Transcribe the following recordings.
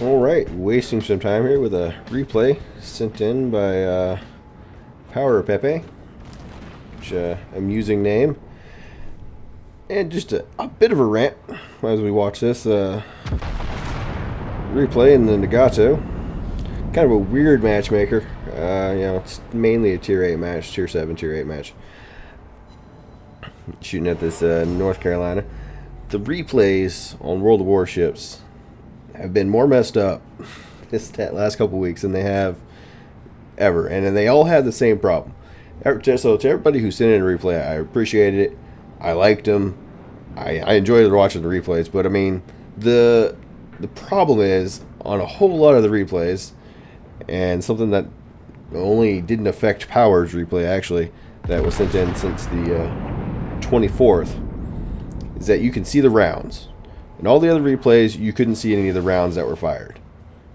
Alright, wasting some time here with a replay sent in by Power Pepe, which amusing name. And just a bit of a rant as we watch this replay in the Nagato. Kind of a weird matchmaker. It's mainly a tier 8 match, tier 7, tier 8 match. Shooting at this North Carolina. The replays on World of Warships have been more messed up this last couple weeks than they have ever, and then they all had the same problem. So to everybody who sent in a replay, I appreciated it. I liked them. I enjoyed watching the replays, but I mean the problem is on a whole lot of the replays, and something that only didn't affect Power's replay actually that was sent in since the 24th, is that you can see the rounds. In all the other replays, you couldn't see any of the rounds that were fired,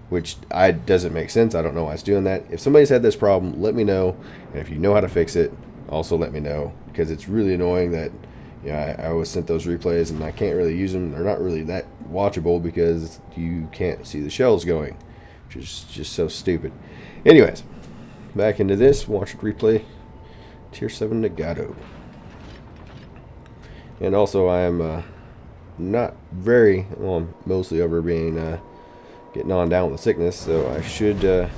which doesn't make sense. I don't know why it's doing that. If somebody's had this problem, let me know. And if you know how to fix it, also let me know, because it's really annoying that I always sent those replays and I can't really use them. They're not really that watchable because you can't see the shells going, which is just so stupid. Anyways, back into this. Watch it replay. Tier 7 Nagato. And also I am not very, well, I'm mostly over being getting on down with the sickness, so I should have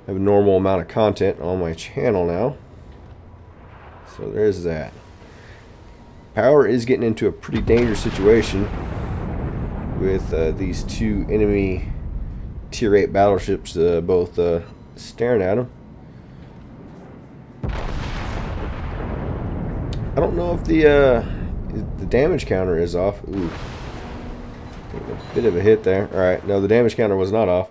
a normal amount of content on my channel now. So there's that. Power is getting into a pretty dangerous situation with these two enemy tier 8 battleships both staring at him. I don't know if the damage counter is off. Ooh. A bit of a hit there. Alright, no, the damage counter was not off.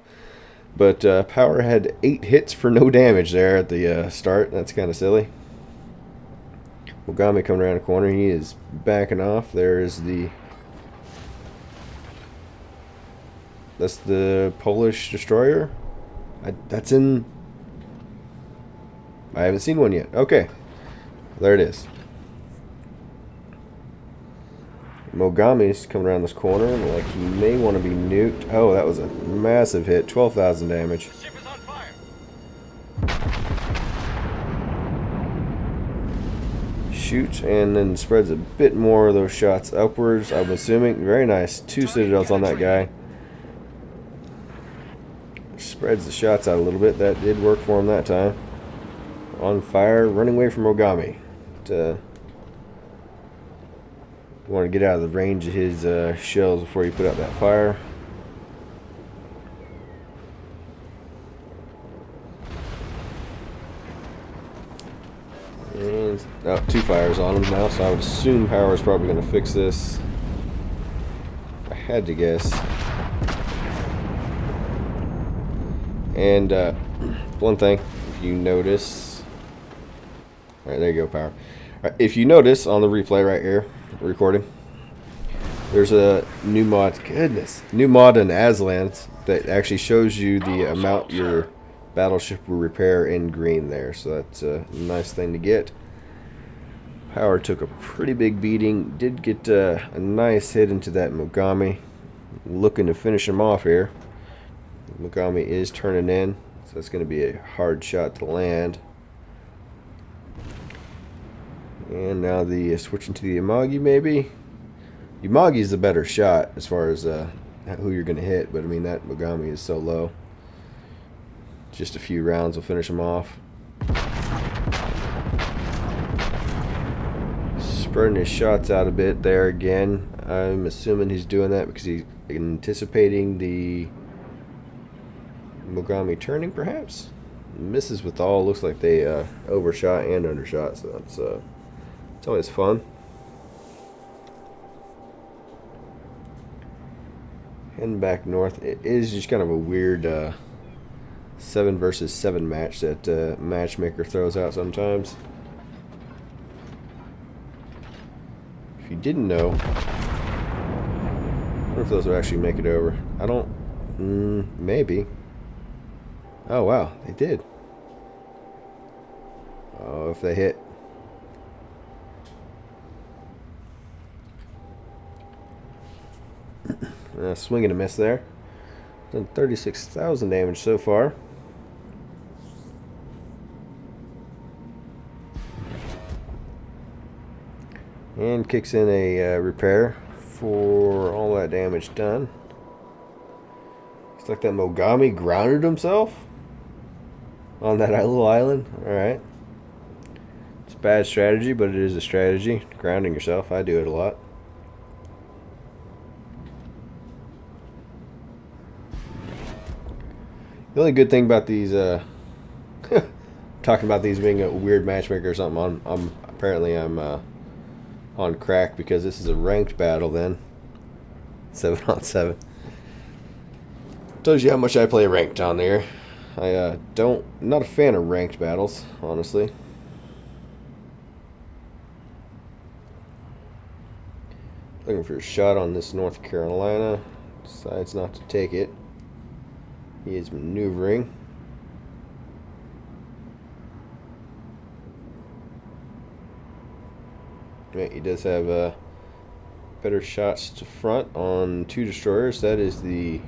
But Power had 8 hits for no damage there at the start. That's kind of silly. Mogami coming around the corner. He is backing off. There's the... That's the Polish destroyer. That's in... I haven't seen one yet. Okay. There it is. Mogami's coming around this corner like he may want to be nuked. Oh, that was a massive hit. 12,000 damage. Shoots and then spreads a bit more of those shots upwards, I'm assuming. Very nice. 2 citadels on that guy. Spreads the shots out a little bit. That did work for him that time. On fire, running away from Mogami. Want to get out of the range of his shells before you put out that fire. And 2 fires on him now, so I would assume Power is probably going to fix this. If I had to guess. And one thing, if you notice, all right, there you go, Power. All right, if you notice on the replay right here, recording, there's a new mod. New mod in Aslan that actually shows you the amount your battleship will repair in green there, so that's a nice thing to get. Power took a pretty big beating. Did get a nice hit into that Mogami. Looking to finish him off here. Mogami is turning in, so that's going to be a hard shot to land. And now the switching to the Yamagi, maybe. Yamagi is the better shot as far as who you're going to hit, but I mean that Mogami is so low. Just a few rounds will finish him off. Spreading his shots out a bit there again. I'm assuming he's doing that because he's anticipating the Mogami turning, perhaps. Misses with all. Looks like they overshot and undershot, so that's it's always fun. Heading back north. It is just kind of a weird 7 versus 7 match that Matchmaker throws out sometimes. If you didn't know, I wonder if those will actually make it over. I don't... maybe. Oh, wow. They did. Oh, if they hit. Swing and a miss there. Done 36,000 damage so far. And kicks in a repair for all that damage done. Looks like that Mogami grounded himself on that little island. Alright. It's a bad strategy, but it is a strategy. Grounding yourself. I do it a lot. The only good thing about these, talking about these being a weird matchmaker or something, I'm on crack because this is a ranked battle then. 7 on 7. Tells you how much I play ranked on there. Not a fan of ranked battles, honestly. Looking for a shot on this North Carolina. Decides not to take it. He is maneuvering. Yeah, he does have better shots to front on 2 destroyers. That is the...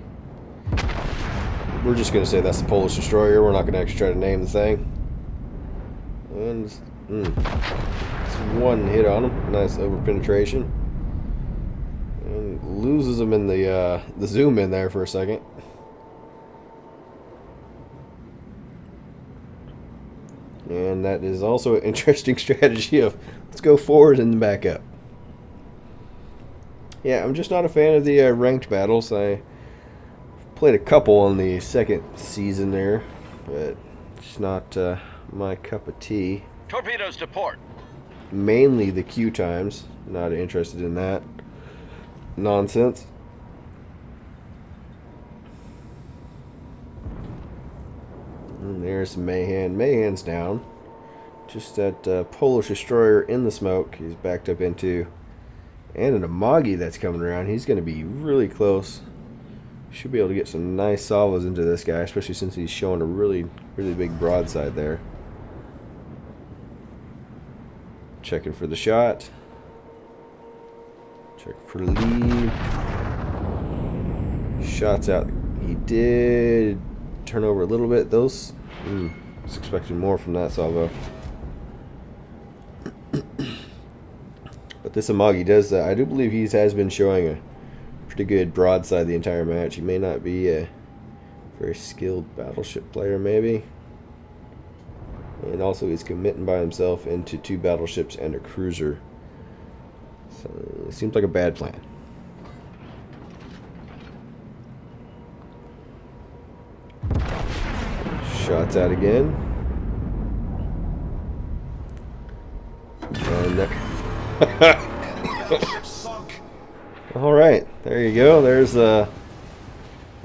We're just going to say that's the Polish destroyer. We're not going to actually try to name the thing. And it's 1 hit on him. Nice over penetration. And loses him in the zoom in there for a second. And that is also an interesting strategy of let's go forward and then back up. Yeah, I'm just not a fan of the ranked battles. I played a couple on the 2nd season there, but it's not my cup of tea. Torpedoes to port. Mainly the queue times. Not interested in that nonsense. And there's Mahan. Mahan's down. Just that Polish destroyer in the smoke. He's backed up into. And an Amagi that's coming around. He's going to be really close. Should be able to get some nice salvos into this guy, especially since he's showing a really, really big broadside there. Checking for the shot. Checking for the lead. Shots out. He did turn over a little bit. Those, I was expecting more from that salvo. But this Amagi does, I do believe he has been showing a pretty good broadside the entire match. He may not be a very skilled battleship player, maybe. And also he's committing by himself into 2 battleships and a cruiser. So it seems like a bad plan. Shots out again. And alright, there you go. There's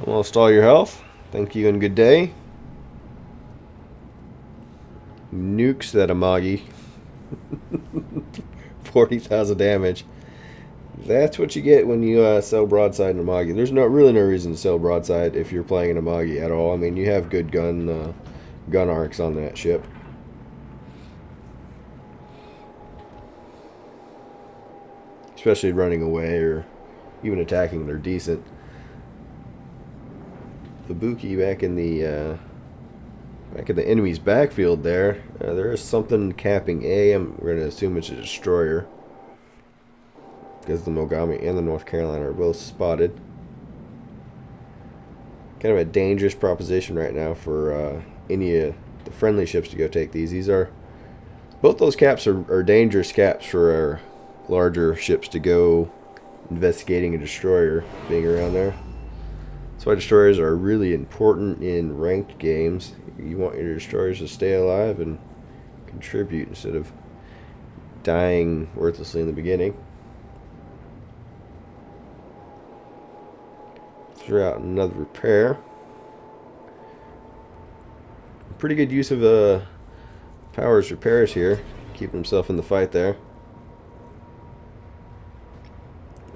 almost all your health. Thank you and good day. Nukes that Amagi. 40,000 damage. That's what you get when you sell broadside in Amagi. There's really no reason to sell broadside if you're playing an Amagi at all. I mean, you have good gun arcs on that ship. Especially running away or even attacking, they're decent. Fubuki back in the enemy's backfield there. There is something capping A. We're going to assume it's a destroyer, because the Mogami and the North Carolina are both spotted. Kind of a dangerous proposition right now for any of the friendly ships to go take these. Both those caps are dangerous caps for our larger ships to go investigating a destroyer being around there. That's why destroyers are really important in ranked games. You want your destroyers to stay alive and contribute instead of dying worthlessly in the beginning. Throw out another repair. Pretty good use of Power's repairs here. Keeping himself in the fight there.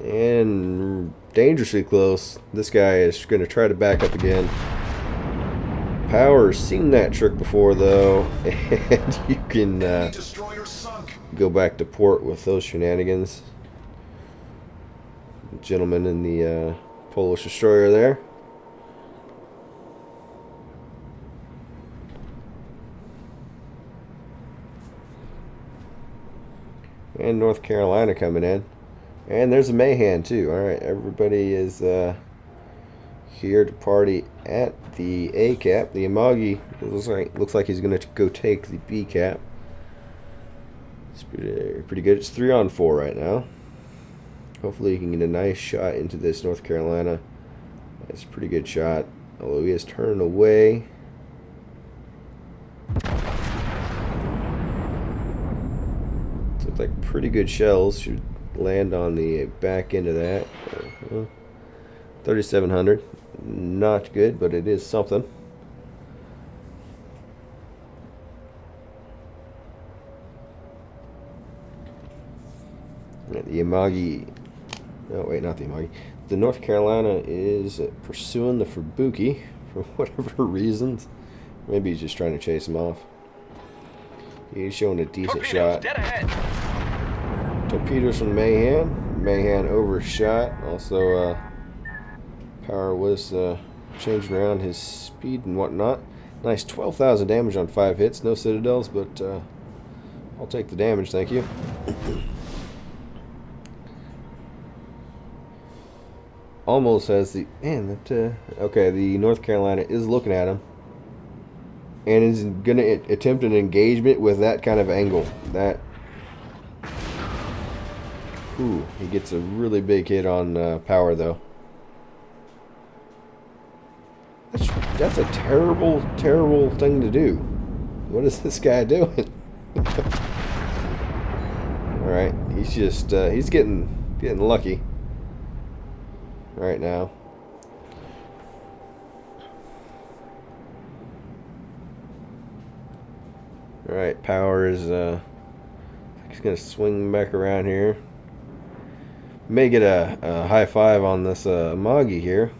And dangerously close. This guy is going to try to back up again. Power's seen that trick before though. And you can go back to port with those shenanigans. Gentleman in the Polish destroyer there. and North Carolina coming in. And there's a Mahan too. Alright, everybody is here to party at the A cap. The Amagi looks like he's going to go take the B cap. It's pretty good. It's 3-on-4 right now. Hopefully he can get a nice shot into this North Carolina. That's a pretty good shot. Although he is turned away. Looks like pretty good shells. Should land on the back end of that. 3,700. Not good, but it is something. The Amagi. Oh, wait, not the Amagi. The North Carolina is pursuing the Fubuki for whatever reasons. Maybe he's just trying to chase him off. He's showing a decent shot. Dead ahead. Torpedoes from Mahan. Mahan overshot. Also, power was changing around his speed and whatnot. Nice 12,000 damage on 5 hits. No citadels, but I'll take the damage, thank you. Almost has the okay, the North Carolina is looking at him and is gonna attempt an engagement with that kind of angle. That he gets a really big hit on power though. That's a terrible thing to do. What is this guy doing? All right, he's just he's getting lucky right now. All right, power is he's gonna swing back around here. May get a high five on this Amagi here.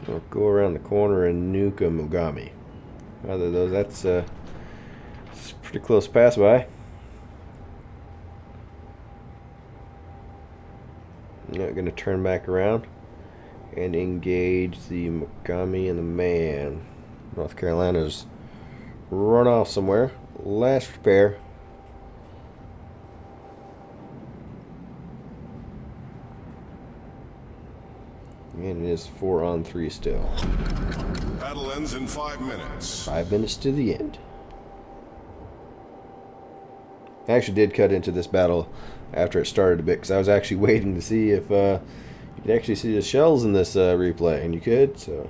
We'll go around the corner and nuke a Mogami. Other those, that's it's a pretty close pass by. Now going to turn back around and engage the Mogami and the Man. North Carolina's run off somewhere. Last repair. And it is 4-on-3 still. Battle ends in 5 minutes. 5 minutes to the end. I actually did cut into this battle after it started a bit because I was actually waiting to see if you could actually see the shells in this replay, and you could, so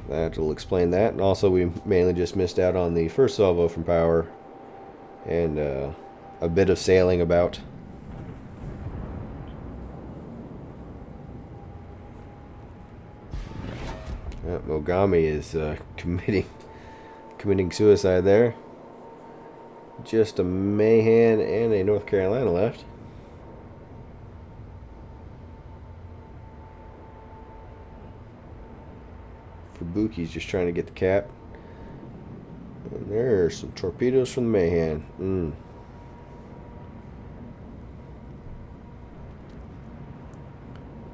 that will explain that. And also we mainly just missed out on the first salvo from power and a bit of sailing about. Mogami is committing suicide there. Just a Mahan and a North Carolina left. Fubuki's just trying to get the cap. And there are some torpedoes from the Mahan.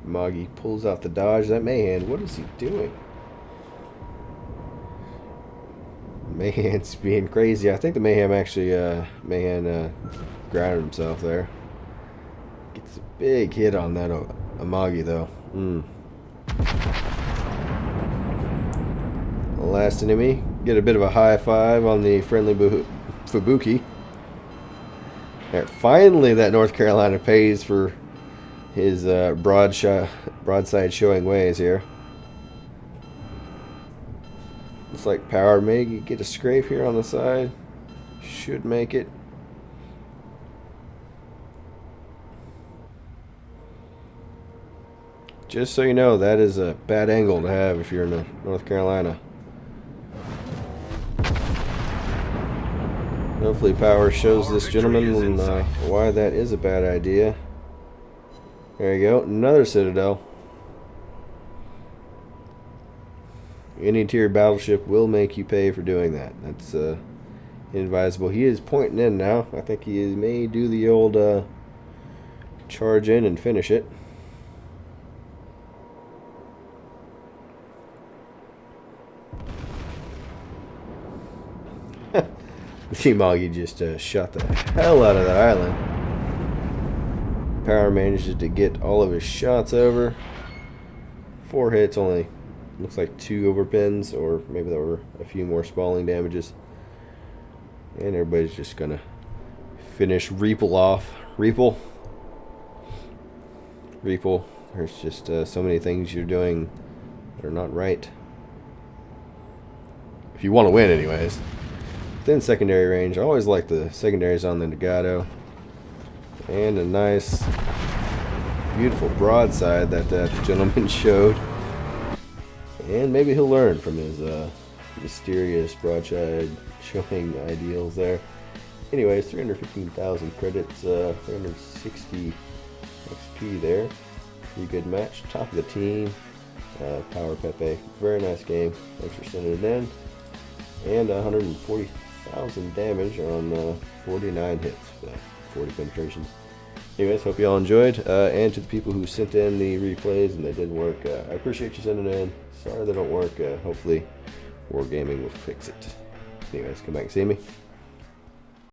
Moggy pulls out the dodge. That Mahan, what is he doing? Mahan's being crazy. I think the Mayhem actually, grounded himself there. Gets a big hit on that Amagi though. Last enemy. Get a bit of a high five on the friendly Fubuki. There, finally that North Carolina pays for his broadside showing ways here. Looks like power may get a scrape here on the side. Should make it. Just so you know, that is a bad angle to have if you're in North Carolina. Hopefully power shows this gentleman why that is a bad idea. There you go, another Citadel. Any tier battleship will make you pay for doing that. That's inadvisable. He is pointing in now. I think he may do the old charge in and finish it. Shimagi just shot the hell out of that island. Power manages to get all of his shots over. 4 hits, only looks like 2 overpins, or maybe there were a few more spalling damages. And everybody's just gonna finish Reaple off. Reaple. There's just so many things you're doing that are not right. If you want to win, anyways. Within secondary range, I always like the secondaries on the Nagato. And a nice, beautiful broadside that that gentleman showed. And maybe he'll learn from his mysterious broadside showing ideals there. Anyways, 315,000 credits, 360 XP there. Pretty good match. Top of the team. Power Pepe. Very nice game. Thanks for sending it in. And 140,000 damage on 49 hits for that. 40 penetrations. Anyways, hope you all enjoyed. And to the people who sent in the replays and they didn't work, I appreciate you sending in. Sorry they don't work. Hopefully, Wargaming will fix it. Anyways, come back and see me.